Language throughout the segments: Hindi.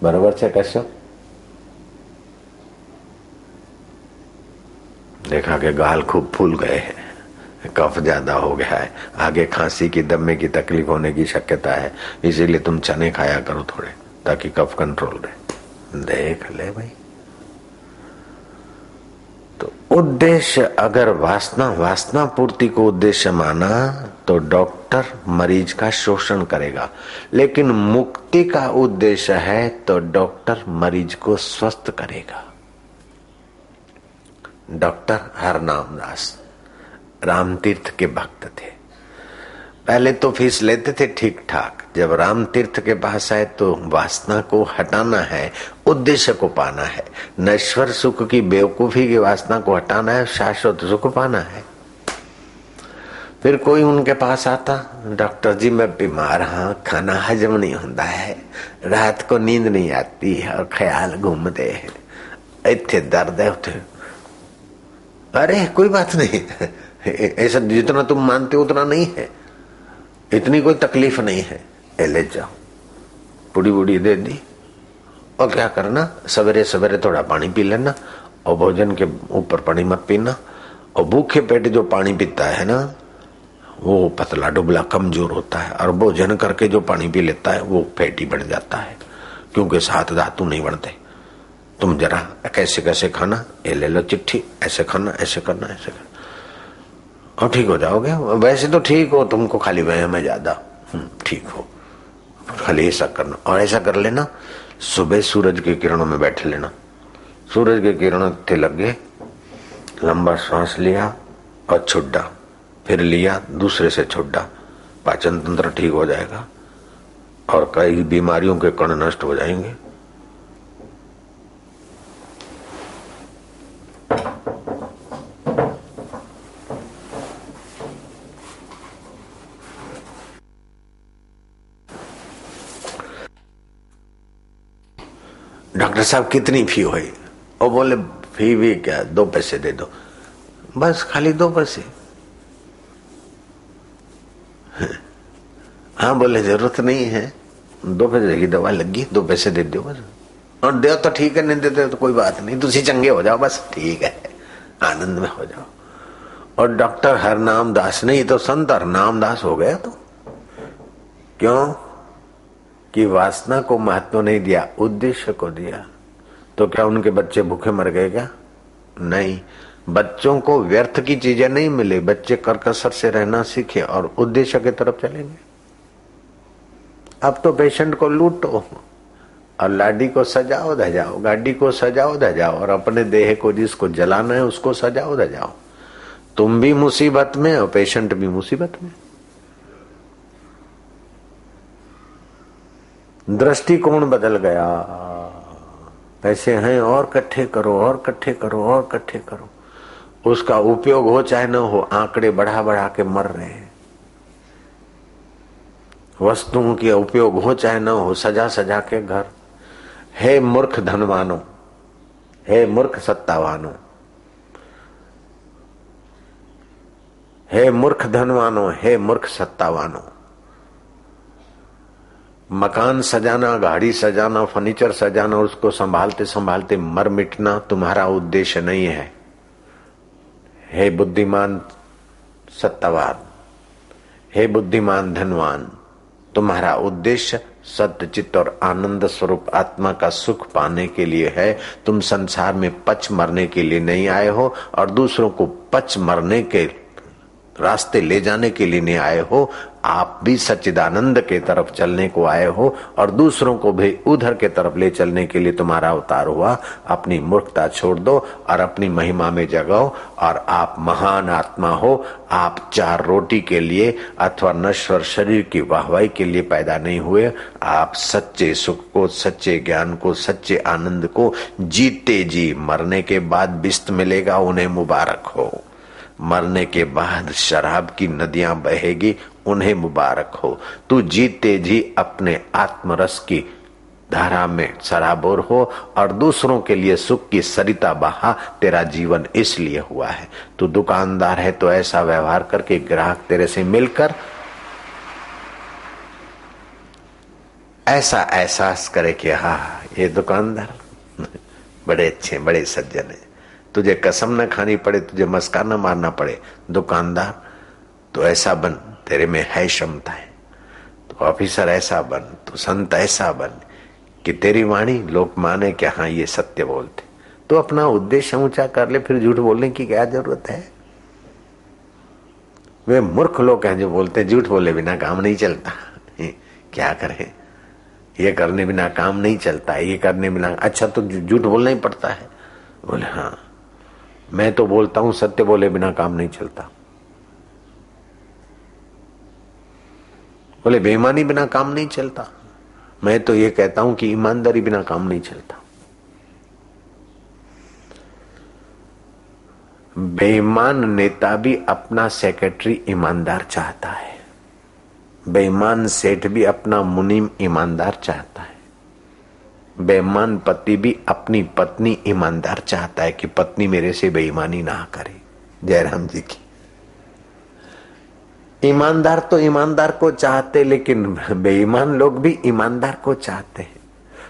बरोबर छे कशो? देखा कि गाल खूब फूल गए हैं, कफ ज्यादा हो गया है, आगे खांसी की दमे की तकलीफ होने की शक्यता है, इसीलिए तुम चने खाया करो थोड़े, ताकि कफ कंट्रोल रहे। देख ले भाई। तो उद्देश्य, अगर वासना पूर्ति को उद्देश्य माना तो डॉक्टर मरीज का शोषण करेगा, लेकिन मुक्ति का उद्देश्य है तो डॉक्टर मरीज को स्वस्थ करेगा। डॉक्टर हरनाम दास राम तीर्थ के भक्त थे। पहले तो फीस लेते थे ठीक ठाक, जब राम तीर्थ के पास आए तो वासना को हटाना है, उद्देश्य को पाना है, नश्वर सुख की बेवकूफी की वासना को हटाना है, शाश्वत सुख पाना है। फिर कोई उनके पास आता, डॉक्टर जी मैं बीमार हाँ, खाना हजम नहीं होता है, रात को नींद नहीं आती है और ख्याल घूमते हैं, इतने दर्द है उठे। अरे कोई बात नहीं, ऐसा जितना तुम मानते हो उतना नहीं है, इतनी कोई तकलीफ नहीं है, ले जाओ। पूड़ी बूड़ी दे दी, और क्या करना, सवेरे सवेरे थोड़ा पानी पी लेना, और भोजन के ऊपर पानी मत पीना। और भूखे पेट जो पानी पीता है ना, वो पतला डुबला कमजोर होता है, और भोजन करके जो पानी पी लेता है वो फैटी बढ़ जाता है, क्योंकि 7 धातु नहीं बढ़ते। तुम जरा कैसे कैसे खाना, ये ले लो चिट्ठी, ऐसे खाना, ऐसे करना, ऐसे करना, और ठीक हो जाओगे। वैसे तो ठीक हो, तुमको खाली वहम है ज्यादा, ठीक हो, खाली ऐसा करना। और ऐसा कर लेना, सुबह सूरज के किरणों में बैठे लेना, सूरज के किरणों थे लगे, लंबा सांस लिया और छुड्डा, फिर लिया दूसरे से छुड्डा, पाचन तंत्र ठीक हो जाएगा और कई बीमारियों के कण नष्ट हो जाएंगे। डॉक्टर साहब कितनी फी हुई? और बोले फी भी क्या, 2 पैसे दे दो, बस खाली 2 पैसे। हाँ बोले जरूरत नहीं है, 2 पैसे की दवा लगी, 2 पैसे दे दो बस। और दे तो ठीक है, नहीं देते तो कोई बात नहीं, तुसी चंगे हो जाओ बस, ठीक है, आनंद में हो जाओ। और डॉक्टर हरनाम दास नहीं तो संत हरनाम दास हो गया। तो क्यों कि वासना को महत्व नहीं दिया, उद्देश्य को दिया। तो क्या उनके बच्चे भूखे मर गए क्या? नहीं, बच्चों को व्यर्थ की चीजें नहीं मिले, बच्चे करकसर से रहना सीखे और उद्देश्य की तरफ चलेंगे। अब तो पेशेंट को लूटो और लाडी को सजाओ धजाओ, गाड़ी को सजाओ धजाओ, और अपने देह को जिसको जलाना है उसको सजाओ धजाओ। तुम भी मुसीबत में और पेशेंट भी मुसीबत में। दृष्टिकोण बदल गया। पैसे हैं और इकट्ठे करो, और इकट्ठे करो, और इकट्ठे करो, उसका उपयोग हो चाहे न हो, आंकड़े बढ़ा बढ़ा के मर रहे हैं। वस्तुओं के उपयोग हो चाहे न हो, सजा सजा के घर। हे मूर्ख धनवानो, हे मूर्ख सत्तावानो, हे मूर्ख धनवानो, हे मूर्ख सत्तावानो। मकान सजाना, गाड़ी सजाना, फर्नीचर सजाना, उसको संभालते संभालते मर मिटना तुम्हारा उद्देश्य नहीं है। हे बुद्धिमान सत्तावान, हे बुद्धिमान धनवान, तुम्हारा उद्देश्य सत्य चित्त और आनंद स्वरूप आत्मा का सुख पाने के लिए है। तुम संसार में पच मरने के लिए नहीं आए हो, और दूसरों को पच मरने के रास्ते ले जाने के लिए नहीं आए हो। आप भी सच्चिदानंद के तरफ चलने को आए हो, और दूसरों को भी उधर के तरफ ले चलने के लिए तुम्हारा अवतार हुआ। अपनी मूर्खता छोड़ दो और अपनी महिमा में जगाओ, और आप महान आत्मा हो। आप 4 रोटी के लिए अथवा नश्वर शरीर की वाहवाही के लिए पैदा नहीं हुए। आप सच्चे सुख को, सच्चे ज्ञान को, सच्चे आनंद को जीते जी मरने के बाद बिस्त मिलेगा, उन्हें मुबारक हो। मरने के बाद शराब की नदियां बहेगी, उन्हें मुबारक हो। तू जीते जी अपने आत्मरस की धारा में सराबोर हो, और दूसरों के लिए सुख की सरिता बहा। तेरा जीवन इसलिए हुआ है। तू दुकानदार है तो ऐसा व्यवहार करके ग्राहक तेरे से मिलकर ऐसा एहसास करे कि हाँ ये दुकानदार बड़े अच्छे बड़े सज्जन है, तुझे कसम न खानी पड़े, तुझे मस्का न मारना पड़े, दुकानदार तो ऐसा बन, तेरे में है क्षमता है, तो ऑफिसर ऐसा बन, तो संत ऐसा बन कि तेरी वाणी लोग माने कि हाँ ये सत्य बोलते। तो अपना उद्देश्य ऊंचा कर ले, फिर झूठ बोलने की क्या जरूरत है। वे मूर्ख लोग हैं जो बोलते हैं झूठ बोले बिना काम नहीं चलता। क्या करें, ये करने बिना काम नहीं चलता है, ये करने बिना, अच्छा तो झूठ बोलना ही पड़ता है। बोले हाँ मैं तो बोलता हूं सत्य बोले बिना काम नहीं चलता। बोले बेईमानी बिना काम नहीं चलता, मैं तो ये कहता हूं कि ईमानदारी बिना काम नहीं चलता। बेईमान नेता भी अपना सेक्रेटरी ईमानदार चाहता है, बेईमान सेठ भी अपना मुनीम ईमानदार चाहता है, बेईमान पति भी अपनी पत्नी ईमानदार चाहता है कि पत्नी मेरे से बेईमानी ना करे। जयराम जी की ईमानदार तो ईमानदार को चाहते, लेकिन बेईमान लोग भी ईमानदार को चाहते हैं।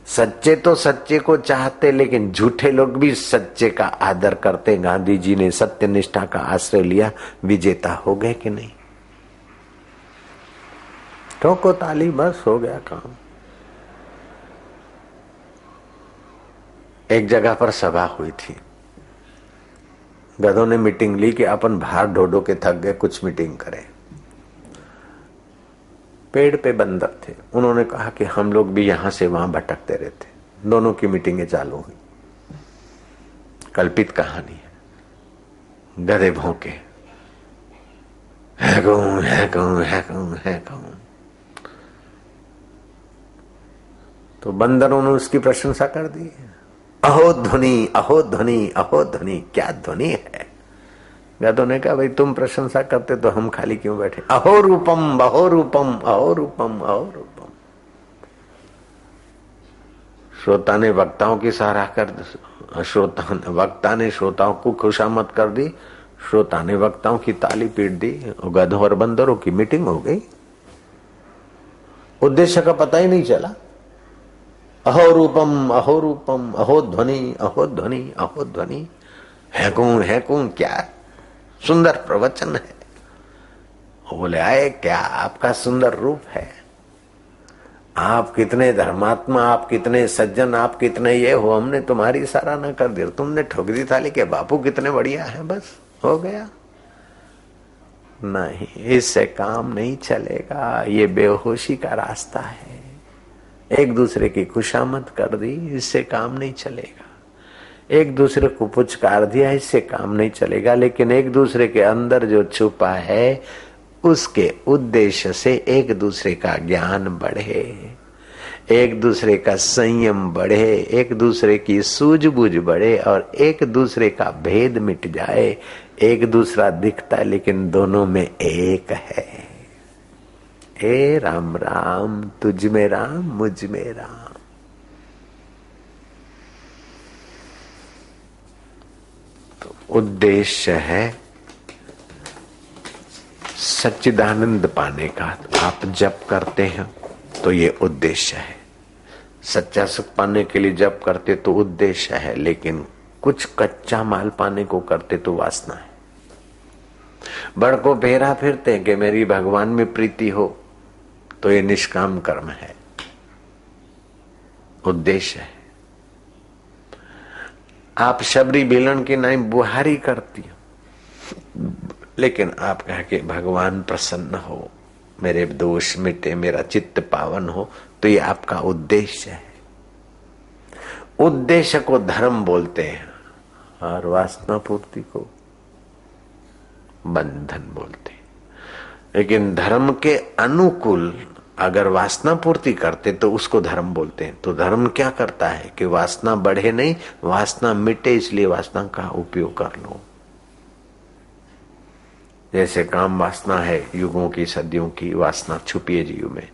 सच्चे तो सच्चे को चाहते, लेकिन झूठे लोग भी सच्चे का आदर करते। गांधी जी ने सत्य निष्ठा का आश्रय लिया, विजेता हो गए कि नहीं। ठोको ताली, बस हो गया काम। एक जगह पर सभा हुई थी, गधों ने मीटिंग ली कि अपन बाहर ढो के थक गए, कुछ मीटिंग करें। पेड़ पे बंदर थे, उन्होंने कहा कि हम लोग भी यहां से वहां भटकते रहते। दोनों की मीटिंगें चालू हुई। कल्पित कहानी है। गधे भौंके, है कौन है कौन है कौन है कौन। तो बंदरों ने उसकी प्रशंसा कर दी। अहो ध्वनि अहो ध्वनि अहो ध्वनि, क्या ध्वनि है। गधों ने कहा भाई तुम प्रशंसा करते तो हम खाली क्यों बैठे। अहो रूपम अहो रूपम अहो रूपम अहो रूपम। श्रोता ने वक्ताओं की सराहना कर, वक्ता ने श्रोताओं को खुशामद कर दी, श्रोता ने वक्ताओं की ताली पीट दी, गधों और बंदरों की मीटिंग हो गई। उद्देश्य का पता ही नहीं चला। अहो रूपम अहो रूपम अहो ध्वनि अहो ध्वनि अहो ध्वनि। है कौन क्या सुंदर प्रवचन है। वो बोले आए क्या आपका सुंदर रूप है, आप कितने धर्मात्मा, आप कितने सज्जन, आप कितने ये हो, हमने तुम्हारी सराहना कर दी, तुमने ठोक दी थाली के बापू कितने बढ़िया है, बस हो गया। नहीं, इससे काम नहीं चलेगा, ये बेहोशी का रास्ता है। एक दूसरे की खुशामद कर दी, इससे काम नहीं चलेगा। एक दूसरे को पुचकार दिया, इससे काम नहीं चलेगा। लेकिन एक दूसरे के अंदर जो छुपा है, उसके उद्देश्य से एक दूसरे का ज्ञान बढ़े, एक दूसरे का संयम बढ़े, एक दूसरे की सूझबूझ बढ़े और एक दूसरे का भेद मिट जाए। एक दूसरा दिखता है लेकिन दोनों में एक है। हे राम राम, तुझ में राम मुझ में राम। उद्देश्य है सच्चिदानंद पाने का। आप जप करते हैं तो ये उद्देश्य है। सच्चा सुख पाने के लिए जप करते तो उद्देश्य है, लेकिन कुछ कच्चा माल पाने को करते तो वासना है। बड़ को फेरा फिरते कि मेरी भगवान में प्रीति हो, तो ये निष्काम कर्म है, उद्देश्य है। आप शबरी बेलन की नाई बुहारी करती हो, लेकिन आप कह के भगवान प्रसन्न हो, मेरे दोष मिटे, मेरा चित्त पावन हो, तो ये आपका उद्देश्य है। उद्देश्य को धर्म बोलते हैं और वासना पूर्ति को बंधन बोलते हैं। लेकिन धर्म के अनुकूल अगर वासना पूर्ति करते तो उसको धर्म बोलते हैं। तो धर्म क्या करता है कि वासना बढ़े नहीं, वासना मिटे, इसलिए वासना का उपयोग कर लो। जैसे काम वासना है, युगों की सदियों की वासना छुपी है जीव में,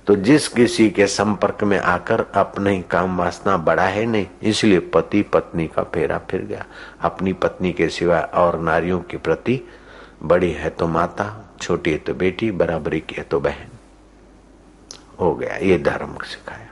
तो जिस किसी के संपर्क में आकर अपनी काम वासना बढ़ा है नहीं, इसलिए पति पत्नी का फेरा फिर गया। अपनी पत्नी के सिवा और नारियों के प्रति बड़ी है तो माता, छोटी है तो बेटी, बराबरी की है तो बहन। हो गया। ये धर्म सिखाया।